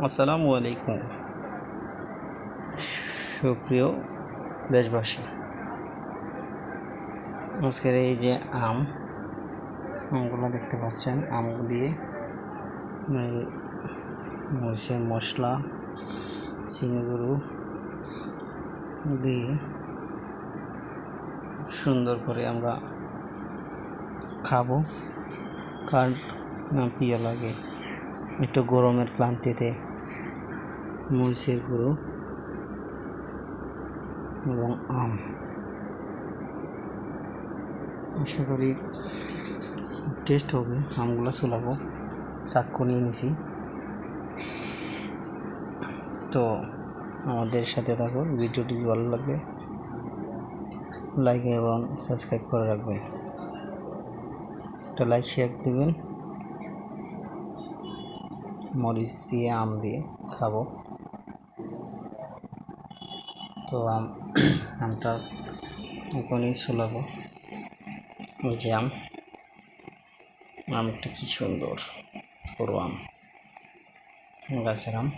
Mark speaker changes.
Speaker 1: আসসালামু আলাইকুম সুপ্রিয় দেশবাসী। আজকের এই যে আমগুলো দেখতে পাচ্ছেন, আম দিয়ে মরিচের মশলা, চিনি গুঁড়ো দিয়ে সুন্দর করে আমরা খাবো। কার না প্রিয় লাগে একটু গরমের ক্লান্তিতে মরিচের গুঁড়ো এবং আম। আশা করি টেস্ট হবে। আমগুলো চুলাবো, চাক্কু নিয়ে নিছি। তো আমাদের সাথে থাকুন। ভিডিওটি ভালো লাগবে লাইক এবং সাবস্ক্রাইব করে রাখবেন। একটা লাইক শেয়ার দেবেন। মরিচ দিয়ে আম দিয়ে খাবো। তো আমটা এখনই চুলাবো। ওই যে আমটা কি সুন্দর বড় আম, গাছের আম।